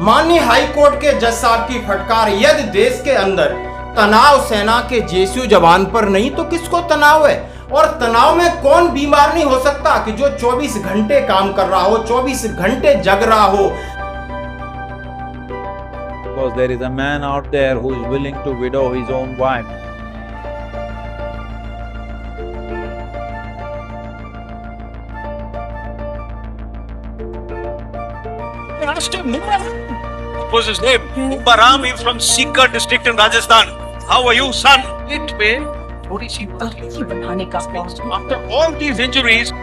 माननीय high court के जज साहब की फटकार, यदि देश के अंदर तनाव सेना के जेएसयू जवान पर नहीं तो किसको तनाव है? और तनाव में कौन बीमार नहीं हो सकता कि जो 24 घंटे काम कर रहा हो, 24 घंटे जग रहा हो। Because there is a man out there who is willing to widow his own wife. I asked him, what was his name? Baram, he was from Sikar district in Rajasthan. How are you, son? It way, थोड़ी सी तकलीफ बढ़ाने का after all these injuries.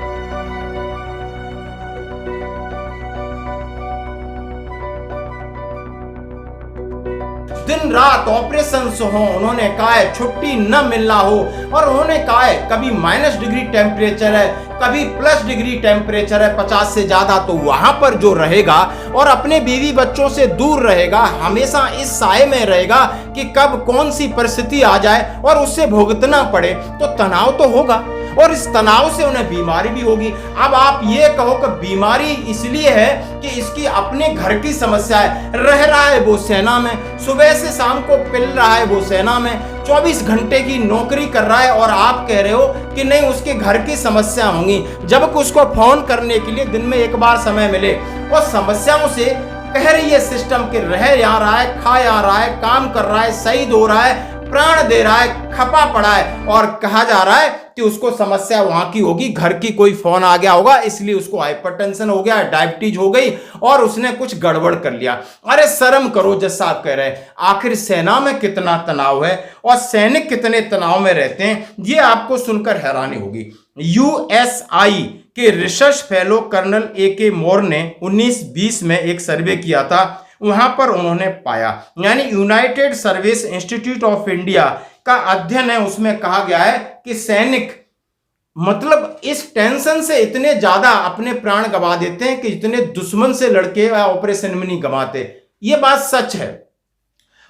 दिन रात operation हो, उन्होंने कहा है छुट्टी न मिलना हो, और उन्होंने कहा है कभी -डिग्री टेम्परेचर है, कभी +डिग्री टेम्परेचर है 50 से ज्यादा, तो वहां पर जो रहेगा और अपने बीवी बच्चों से दूर रहेगा, हमेशा इस साए में रहेगा कि कब कौन सी परिस्थिति आ जाए और उससे भुगतना पड़े, तो तनाव तो होगा और इस तनाव से उन्हें बीमारी भी होगी। अब आप ये कहो कि बीमारी इसलिए है कि इसकी अपने घर की समस्या है, रह रहा है वो सेना में, सुबह से शाम को पिल रहा है वो सेना में, 24 घंटे की नौकरी कर रहा है, और आप कह रहे हो कि नहीं उसके घर की समस्या होंगी, जबकि उसको फोन करने के लिए दिन में एक बार समय मिले। और समस्याओं से कह रही है सिस्टम के रह यहाँ रहा है, खा यहाँ रहा है, काम कर रहा है, शहीद हो रहा है, प्राण दे रहा है, खपा पड़ा है, और कहा जा रहा है कि उसको समस्या वहां की होगी, घर की कोई फोन आ गया होगा, इसलिए उसको हाइपरटेंशन हो गया, डायबिटीज हो गई और उसने कुछ गड़बड़ कर लिया। अरे शर्म करो, जज साहब कह रहे हैं। आखिर सेना में कितना तनाव है और सैनिक कितने तनाव में रहते हैं, ये आपको सुनकर हैरानी होगी। यूएसआई के रिसर्च फेलो कर्नल AK मोर ने 1920 में एक सर्वे किया था, वहां पर उन्होंने पाया, यानी United service institute of India का अध्ययन है, उसमें कहा गया है कि सैनिक मतलब इस टेंशन से इतने ज्यादा अपने प्राण गंवा देते हैं कि इतने दुश्मन से लड़के ऑपरेशन में नहीं गंवाते। ये बात सच है।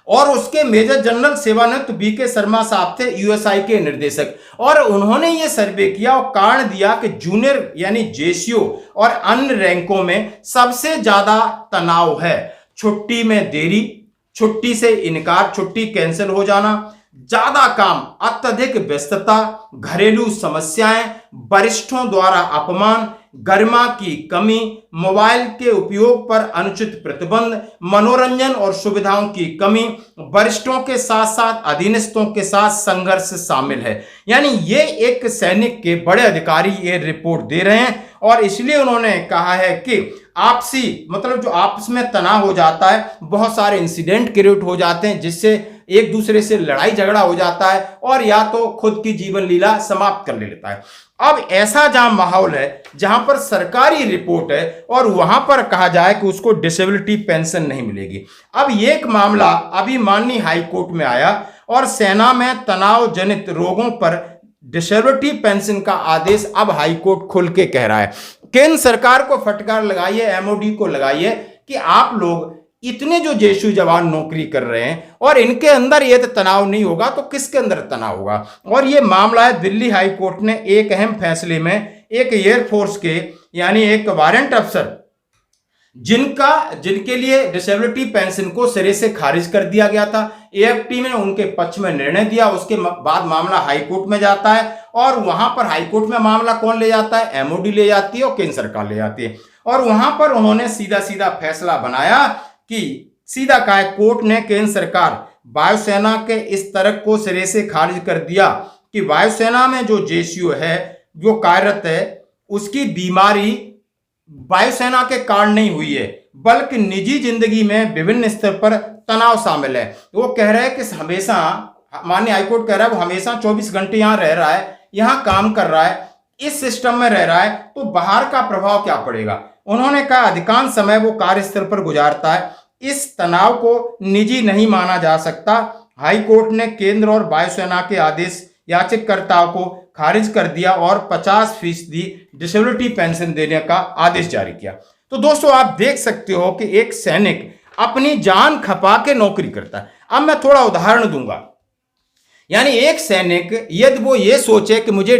और उसके मेजर जनरल सेवानिवृत्त BK शर्मा साहब थे, यूएसआई के निर्देशक, और उन्होंने ये सर्वे किया और कारण दिया कि जूनियर यानी जेएसयू और अन्य रैंकों में सबसे ज्यादा तनाव है। छुट्टी में देरी, छुट्टी से इनकार, छुट्टी कैंसिल हो जाना, ज्यादा काम, अत्यधिक व्यस्तता, घरेलू समस्याएं, वरिष्ठों द्वारा अपमान, गरिमा की कमी, मोबाइल के उपयोग पर अनुचित प्रतिबंध, मनोरंजन और सुविधाओं की कमी, वरिष्ठों के साथ साथ अधीनस्थों के साथ संघर्ष शामिल है। यानी ये एक सैनिक के बड़े अधिकारी ये रिपोर्ट दे रहे हैं, और इसलिए उन्होंने कहा है कि आपसी मतलब जो आपस में तनाव हो जाता है, बहुत सारे इंसिडेंट क्रिएट हो जाते हैं जिससे एक दूसरे से लड़ाई झगड़ा हो जाता है और या तो खुद की जीवन लीला समाप्त कर लेता है। अब ऐसा जहां माहौल है, जहां पर सरकारी रिपोर्ट है और वहां पर कहा जाए कि उसको डिसेबिलिटी पेंशन नहीं मिलेगी। अब ये एक मामला अभी माननीय हाई कोर्ट में आया और सेना में तनाव जनित रोगों पर डिसेबिलिटी पेंशन का आदेश अब हाई कोर्ट खुल के कह रहा है। केंद्र सरकार को फटकार लगाइए, MOD को लगाइए कि आप लोग इतने जो जेएसयू जवान नौकरी कर रहे हैं और इनके अंदर ये तनाव नहीं होगा तो किसके अंदर तनाव होगा। और ये मामला है दिल्ली हाई कोर्ट ने एक अहम फैसले में एक एयरफोर्स के यानी एक वारंट अफसर जिनके लिए डिसेबिलिटी पेंशन को सिरे से खारिज कर दिया गया था, AFT ने उनके पक्ष में निर्णय दिया। उसके बाद मामला हाई कोर्ट में जाता है और वहां पर हाई कोर्ट में मामला कौन ले जाता है? MOD ले जाती है और केंद्र सरकार ले जाती है। और वहां पर उन्होंने सीधा सीधा फैसला बनाया कि सीधा कहा कोर्ट ने केंद्र सरकार वायुसेना के इस तर्क को सिरे से खारिज कर दिया कि वायुसेना में जो जेएसयू है जो कार्यरत है उसकी बीमारी वायुसेना के कारण नहीं हुई है, बल्कि निजी जिंदगी में विभिन्न स्तर पर तनाव शामिल है। वो कह रहे हैं कि हमेशा माननीय हाईकोर्ट कह रहा है वो हमेशा 24 घंटे यहाँ रह रहा है, यहाँ काम कर रहा है, इस सिस्टम में रह रहा है, तो बाहर का प्रभाव क्या पड़ेगा। उन्होंने कहा अधिकांश समय वो कार्यस्थल पर गुजारता है, इस तनाव को निजी नहीं माना जा सकता। हाई कोर्ट ने केंद्र और वायुसेना के आदेश याचिकाकर्ताओं को खारिज कर दिया और 50% डिसेबिलिटी पेंशन देने का आदेश जारी किया। तो दोस्तों आप देख सकते हो कि एक सैनिक अपनी जान खपा के नौकरी करता है। अब मैं थोड़ा उदाहरण दूंगा। यानी एक सैनिक यदि वो ये सोचे कि मुझे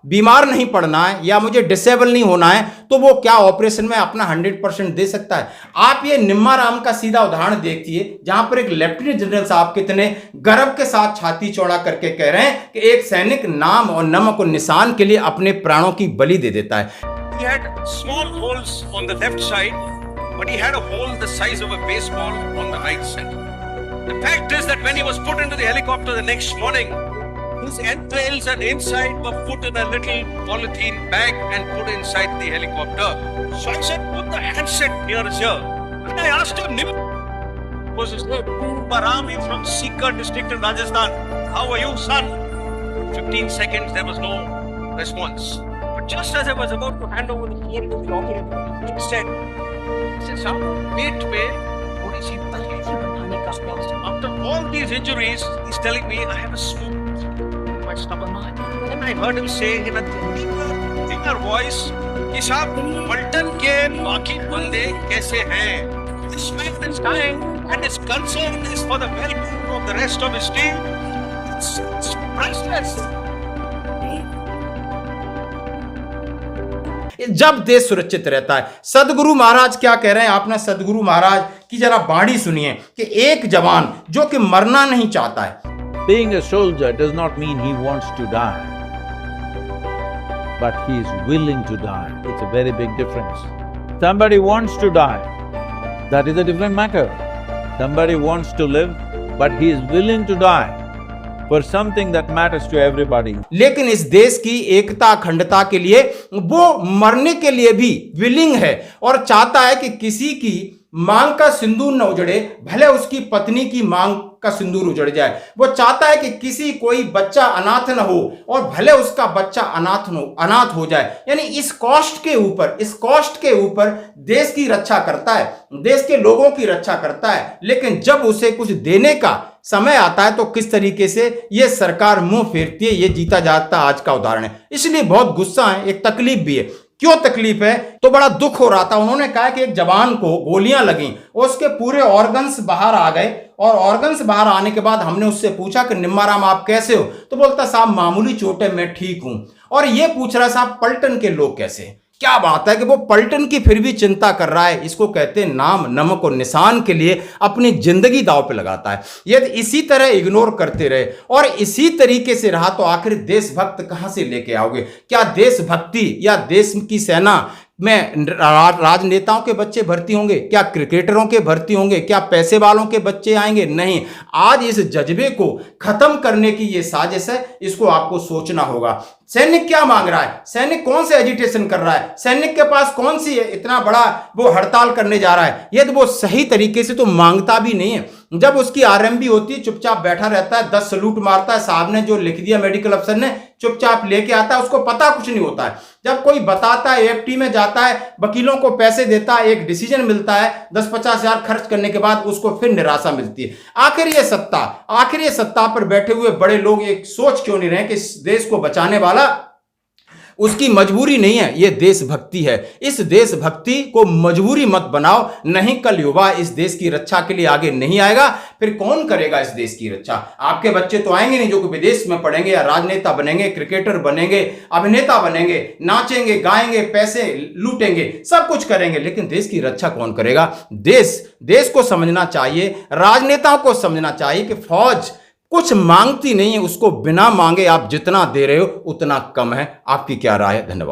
बीमार नहीं पड़ना है या मुझे डिसेबल नहीं होना है, तो वो क्या ऑपरेशन में अपना 100% दे सकता है? आप ये निम्मा राम का सीधा उदाहरण देखिए, जहां पर एक लेफ्टिनेंट जनरल साहब कितने गर्व के साथ छाती चौड़ा करके कह रहे हैं कि एक सैनिक नाम और नमक और निशान के लिए अपने प्राणों की बलि दे देता है। He had small holes on the left side, but he had a hole the size of a baseball on the right side. The fact is that when he was put into the helicopter the next morning, his entrails and inside were put in a little polythene bag and put inside the helicopter. So I said, put the handset here is here. And I asked him, was his name? Barami from Sikar district in Rajasthan. How are you, son? 15 seconds, there was no response. But just as I was about to hand over the phone to the operator, he said, "Sir, wait, थोड़ी सी तकलीफ बढ़ाने का प्रयास." After all these injuries, he's telling me I have a smooth my stomach. Then I heard him say in a thinner voice, कि साहब पलटन के बाकी बंदे कैसे हैं? This man is dying and his concern is for the well-being of the rest of his team. It's priceless. जब देश सुरक्षित रहता है। सदगुरु महाराज क्या कह रहे हैं? आपने सदगुरु महाराज की जरा बाणी सुनिए कि एक जवान जो कि मरना नहीं चाहता है। Being a soldier does not mean he wants to die, but he is willing to die. It's a very big difference. Somebody wants to die, that is a different matter. Somebody wants to live, but he is willing to die for something that matters to everybody. लेकिन इस देश की एकता अखंडता के लिए वो मरने के लिए भी विलिंग है और चाहता है कि किसी की मांग का सिंदूर न उजड़े, भले उसकी पत्नी की मांग का सिंदूर उजड़ जाए। वो चाहता है कि किसी कोई बच्चा अनाथ न हो और भले उसका बच्चा अनाथ हो जाए। यानी इस कॉस्ट के ऊपर देश की रक्षा करता है, देश के लोगों की रक्षा करता है। लेकिन जब उसे कुछ देने का समय आता है तो किस तरीके से ये सरकार मुंह फेरती है, ये जीता जाता आज का उदाहरण है। इसलिए बहुत गुस्सा है, एक तकलीफ भी है। क्यों तकलीफ है? तो बड़ा दुख हो रहा था। उन्होंने कहा कि एक जवान को गोलियां लगी, उसके पूरे ऑर्गन्स बाहर आ गए और ऑर्गन्स बाहर आने के बाद हमने उससे पूछा कि निम्मा राम आप कैसे हो? तो बोलता साहब मामूली चोट है, मैं ठीक हूं। और ये पूछ रहा साहब पलटन के लोग कैसे? क्या बात है कि वो पलटन की फिर भी चिंता कर रहा है। इसको कहते हैं नाम नमक और निशान के लिए अपनी जिंदगी दांव पे लगाता है। यदि इसी तरह इग्नोर करते रहे और इसी तरीके से रहा तो आखिर देशभक्त कहां से लेके आओगे? क्या देशभक्ति या देश की सेना में राजनेताओं के बच्चे भर्ती होंगे? क्या क्रिकेटरों के भर्ती होंगे? क्या पैसे वालों के बच्चे आएंगे? नहीं। आज इस जज्बे को खत्म करने की ये साजिश है, इसको आपको सोचना होगा। सैनिक क्या मांग रहा है? सैनिक कौन से एजिटेशन कर रहा है? सैनिक के पास कौन सी इतना बड़ा वो हड़ताल करने जा रहा है? यदि वो सही तरीके से तो मांगता भी नहीं है। जब उसकी आरएमबी होती है चुपचाप बैठा रहता है, 10 सलूट मारता है, साहब ने जो लिख दिया मेडिकल अफसर ने, चुपचाप लेके आता है, उसको पता कुछ नहीं होता है। जब कोई बताता है, एएफटी में जाता है, वकीलों को पैसे देता है, एक डिसीजन मिलता है, 10-50 हजार खर्च करने के बाद उसको फिर निराशा मिलती है। आखिर ये सत्ता पर बैठे हुए बड़े लोग एक सोच क्यों नहीं रहे कि इस देश को बचाने वाला उसकी मजबूरी नहीं है, यह देशभक्ति है। इस देशभक्ति को मजबूरी मत बनाओ, नहीं कल युवा इस देश की रक्षा के लिए आगे नहीं आएगा, फिर कौन करेगा इस देश की रक्षा? आपके बच्चे तो आएंगे नहीं जो कि विदेश में पढ़ेंगे या राजनेता बनेंगे, क्रिकेटर बनेंगे, अभिनेता बनेंगे, नाचेंगे, गाएंगे, पैसे लूटेंगे, सब कुछ करेंगे, लेकिन देश की रक्षा कौन करेगा? देश को समझना चाहिए, राजनेताओं को समझना चाहिए कि फौज कुछ मांगती नहीं है, उसको बिना मांगे आप जितना दे रहे हो उतना कम है। आपकी क्या राय है? धन्यवाद।